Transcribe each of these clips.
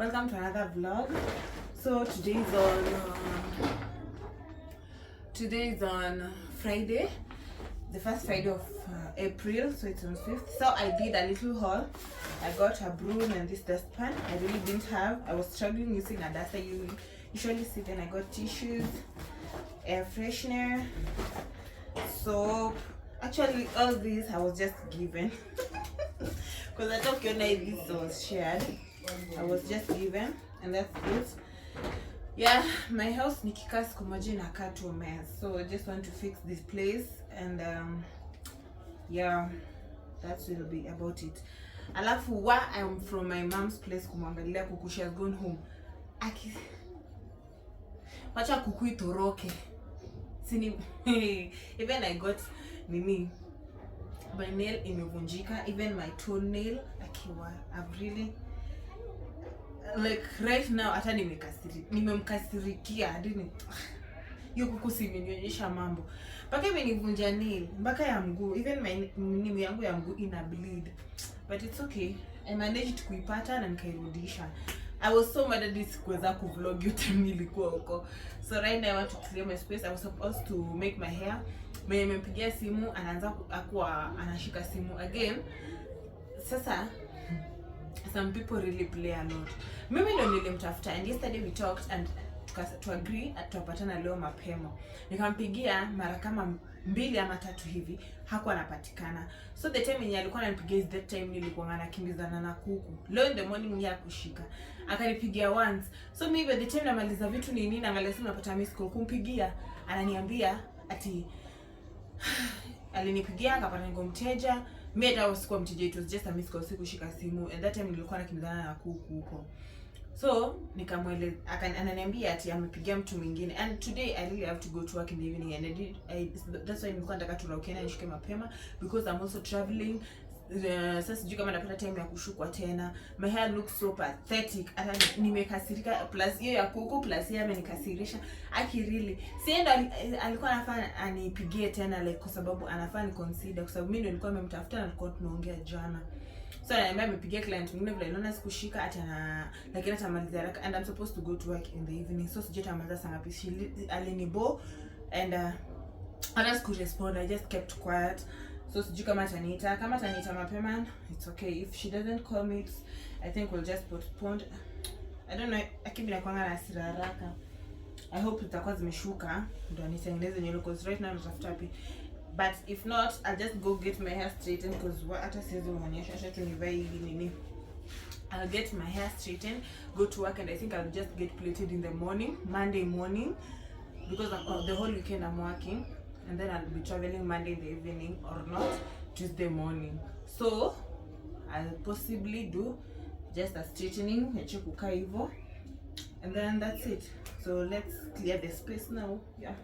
Welcome to another vlog. So today is on Friday, the first Friday of April, so it's on 5th. So I did a little haul. I got a broom and this dustpan. I really didn't have. I was struggling using a duster. You usually see. Then I got tissues, air freshener, soap. Actually, all these I was just given because I thought this was shared. I was just given, and that's it. Yeah, my house nikikaa siku moja inakaa tu mess, so I just want to fix this place, and yeah, that will be about it. Alafu why I'm from my mom's place kumwangalia kuku, she has gone home. Wacha kuku itoroke. Sini even I got my nail imevunjika, even my toenail akiwa. I've really like right now hata nimemkasirikia hadi hiyo kuku simenionyesha mambo mpaka imenivunja nail mpaka ya mguu, even my yangu ya mguu ina bleed, but it's okay. I managed kuipata na nikairudisha. I was so mad at this kuweza kuvlog yote nilikuwa huko. So right now I want to clear my space. I was supposed to make my hair. Nimempigia simu, anaanza akwa anashika simu again. Sasa some people really play a lot. Mimi ndo nilimtafuta, and yesterday we talked and to agree tutapatana leo mapema. Nikampigia mara kama 2 ama 3 hivi, hakuwa anapatikana. So the time yenye alikuwa ananipigia is that time nilikuwa nakimbizana na kuku. Leo in the morning yeye akushika. Akanipigia once. So maybe by the time namaliza vitu ni nini, angalia simu napata miss call, kumpigia ananiambia ati alinipigia akapata ngo mteja. Mimi hata sikuwa mteja, it was just a miss call, sikushika simu, and that time nilikuwa nakimbizana na kuku huko. So nikamweleza, ananiambia ati amepigia mtu mwingine, and today I really have to go to work in the evening, and that's why nilikuwa nataka turaukiana nishuke mapema because I'm also traveling. Sasa sijui kama napata time ya kushukwa tena. My hair looks so pathetic. Hata nimekasirika, plus hiyo ya kuku, plus yeye amenikasirisha. Really sienda alikuwa anafanya anipigie tena, like kwa sababu anafanya consider, kwa sababu mimi ndio nilikuwa nimemtafuta na tulikuwa tunaongea jana. So ananiambia amepigia client mwingine vile naona sikushika, ata lakini atamaliza haraka, and I'm supposed to go to work in the evening. So sijui atamaliza saa ngapi. Alinibo, and I just could respond. I just kept quiet. So sijui kama ataniita mapema, it's okay. If she doesn't call me, I think we'll just postpone. I don't know, akibi na kwanga na hasira haraka. I hope zitakuwa zimeshuka ndio nitengeneze nywele, because right now natafuta wapi. But if not, I'll just go get my hair straightened, because hata siwezi kuonyesha acha tu nivae hivi nini. I'll get my hair straightened, go to work, and I think I'll just get plated in the morning, Monday morning, because the whole weekend I'm working. And then I'll be traveling Monday in the evening, or not Tuesday morning. So I'll possibly do just a straightening, kukaa hivyo, and then that's it. So let's clear the space now. Yeah.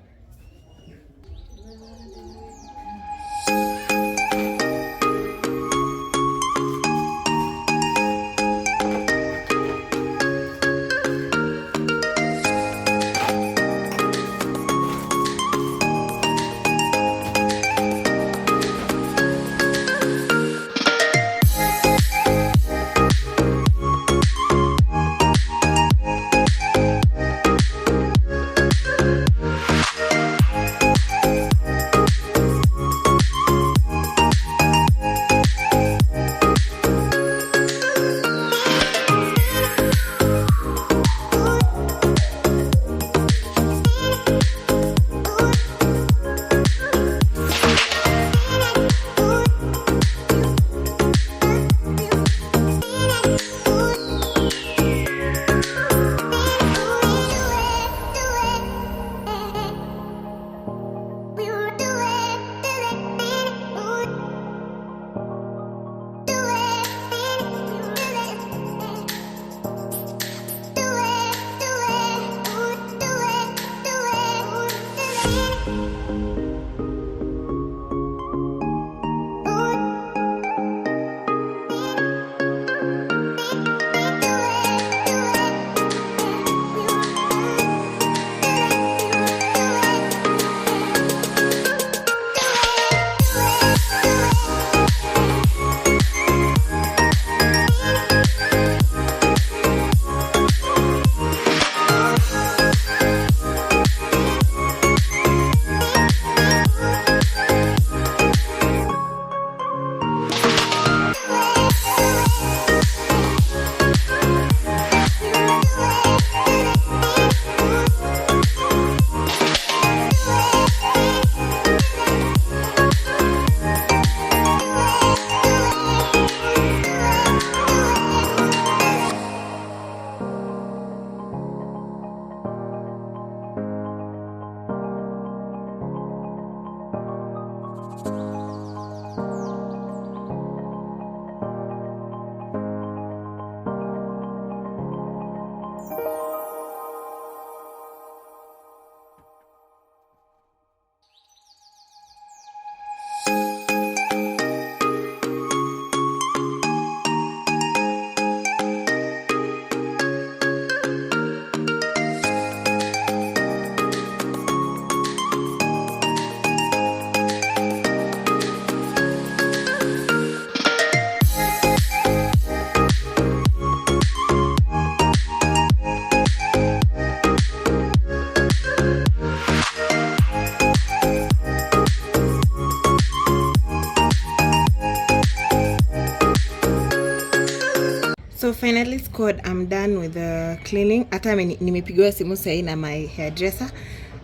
So finally squad, I'm done with the cleaning. Hata nimepigiwa simu sahi na my hairdresser.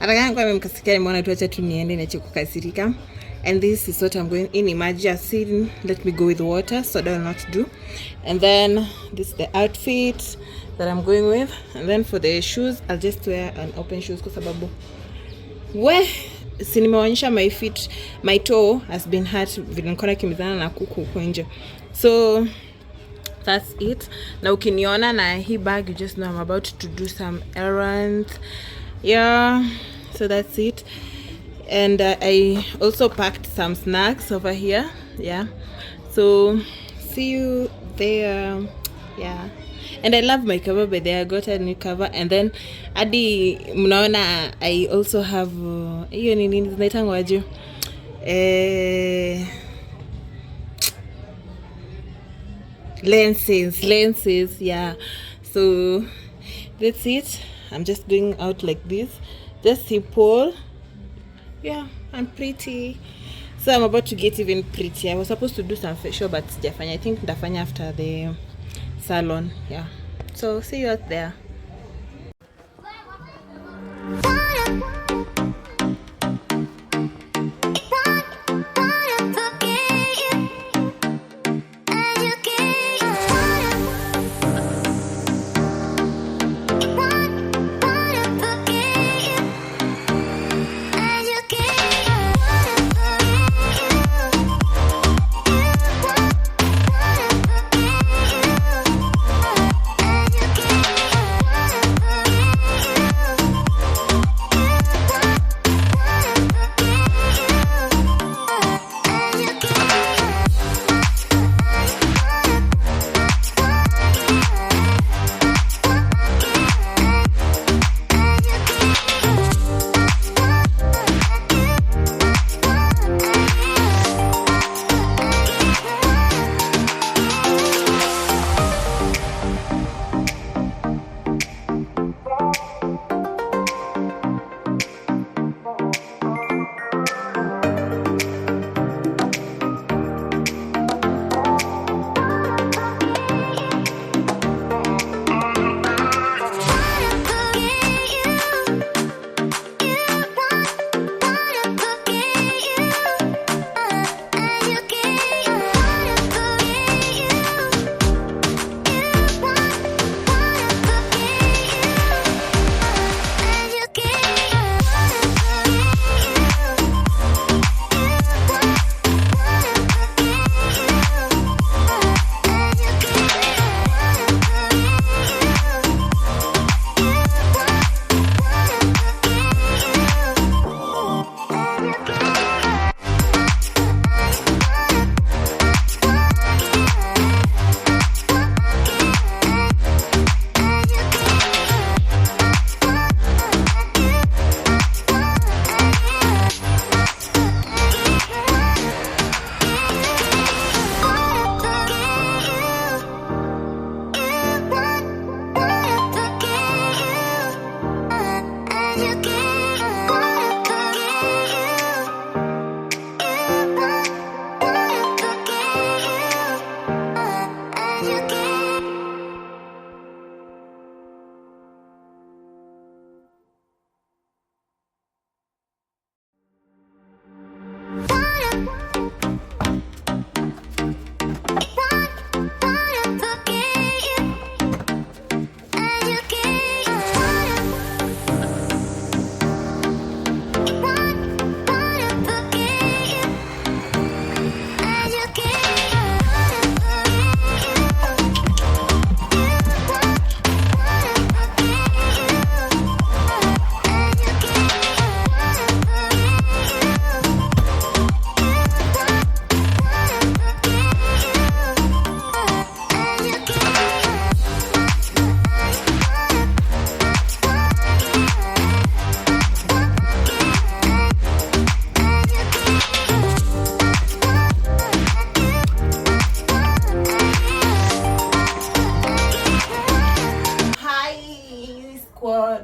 Ataka kwa nimekasikia nimeona tu acha tu niende niache kukasirika. And this is what I'm going in. Imagine sitting, let me go with water so that I'll not do. And then this is the outfit that I'm going with. And then for the shoes, I'll just wear an open shoes kwa sababu si nimeonyesha my feet, my toe has been hurt vile nilikuwa kimbizana na kuku huko nje. So that's it. Na ukiniona na hii bag, you just know I'm about to do some errands. Yeah, so that's it. And I also packed some snacks over here. Yeah, so see you there. Yeah, and I love my cover, but I got a new cover. And then adi mnaona I also have hiyo nini zinaitangwaje lenses. Yeah, so that's it. I'm just going out like this, just simple. Yeah, I'm pretty. So I'm about to get even pretty. I was supposed to do some facial but sijafanya. I think ndafanya after the salon. Yeah, so see you out there.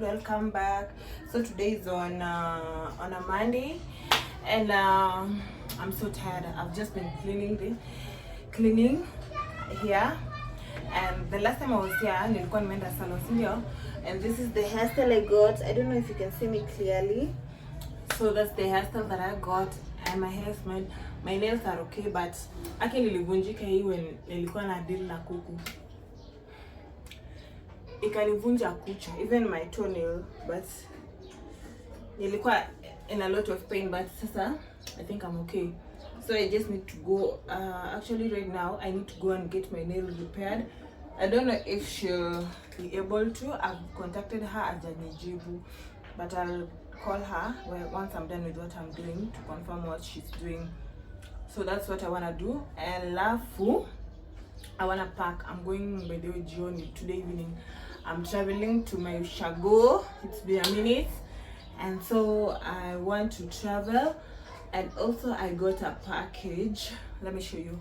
Welcome back. So today is on a Monday, and I'm so tired. I've just been cleaning here, And the last time I was here, nilikuwa nimeenda salon, sindio? And this is the hairstyle I got. I don't know if you can see me clearly. So that's the hairstyle that I got, and my hair smelled. My nails are okay, but actually nilivunjika hii when nilikuwa na deal na kuku. Ikanivunja kucha, even my toenail, but nilikuwa in a lot of pain, but sasa I think I'm okay. So I just need to go, actually right now I need to go and get my nail repaired. I don't know if she'll be able to. I've contacted her at Janijibu, but I'll call her once I'm done with what I'm doing to confirm what she's doing. So that's what I want to do. And lafu, I want to pack. I'm going by the way today evening. I'm traveling to my shago. It's been a minute, and so I want to travel. And also I got a package. Let me show you.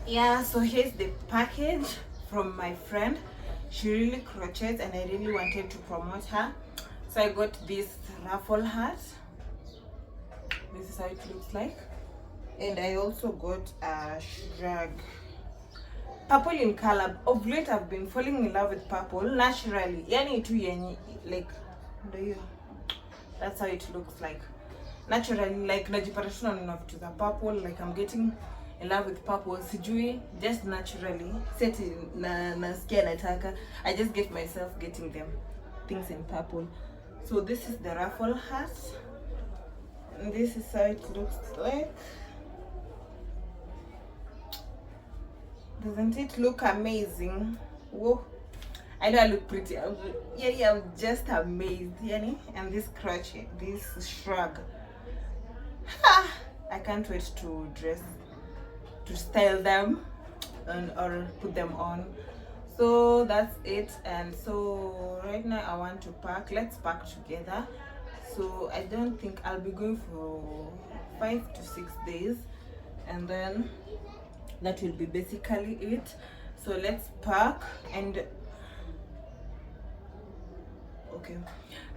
Yeah, so here's the package from my friend. She really crochets and I really wanted to promote her. So I got this raffle hat. This is how it looks like. And I also got a shrug. Purple in color. Of late I've been falling in love with purple naturally. Yani tu yenye, like, that's how it looks like. Naturally, like najipata tu na vitu za purple, like I'm getting in love with purple. Sijui, just naturally. Seti nasikia nataka. I just get myself getting them things in purple. So this is the raffle hat. And this is how it looks like. Doesn't it look amazing? Whoa. I know I look pretty. I'm just amazed. And this crochet, this shrug. I can't wait to style them or put them on. So that's it. And so right now I want to pack. Let's pack together. So I don't think I'll be going for 5 to 6 days, and then that will be basically it. So let's pack. And okay,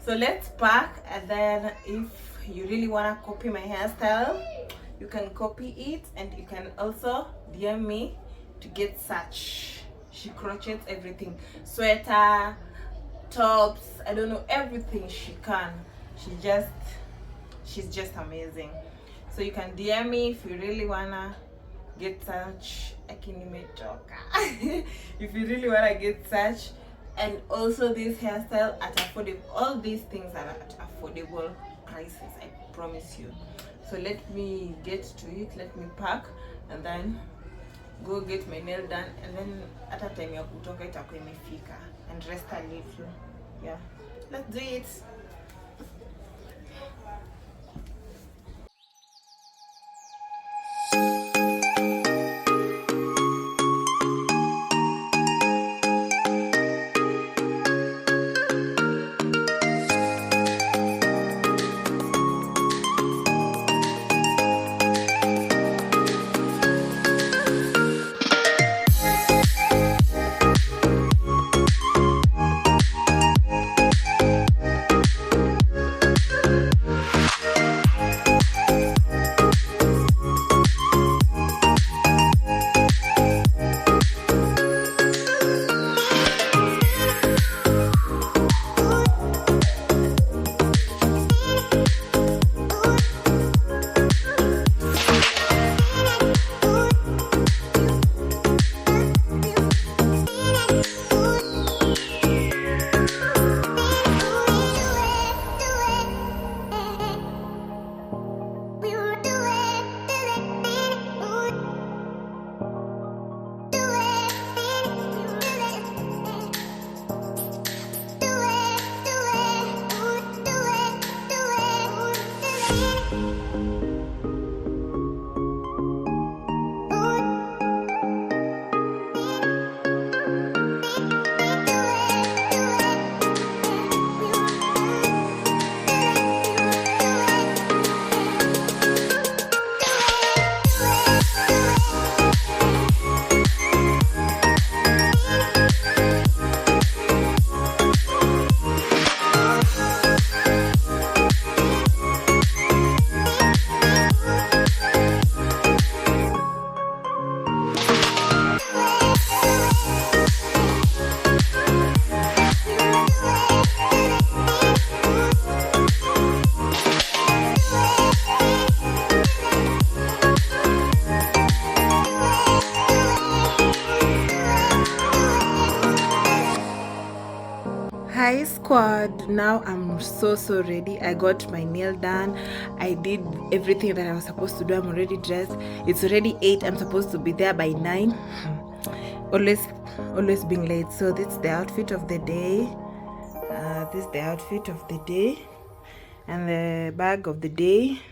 so let's pack, and then if you really want to copy my hairstyle, you can copy it, and you can also DM me to get such. She crochets everything, sweater, tops, I don't know, everything she can. She's just amazing. So you can DM me if you really wanna get such. If you really wanna get such. And also this hairstyle at affordable, all these things are at affordable prices, I promise you. So let me get to it, let me pack, and then go get my nail done, and then at a time ya kutoka itakuwa imefika, and rest a little. Yeah, let's do it. Hi squad, now I'm so ready. I got my nail done. I did everything that I was supposed to do. I'm already dressed. It's already 8. I'm supposed to be there by 9. Always being late. So this is the outfit of the day. This is the outfit of the day and the bag of the day.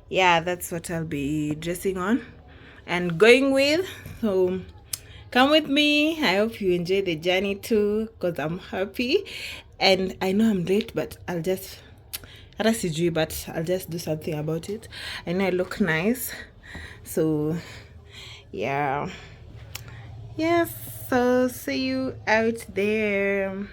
Yeah, that's what I'll be dressing on and going with. So come with me. I hope you enjoy the journey too, because I'm happy. And I know I'm late, but I'll just do something about it. I know I look nice. So yeah. Yes, so see you out there.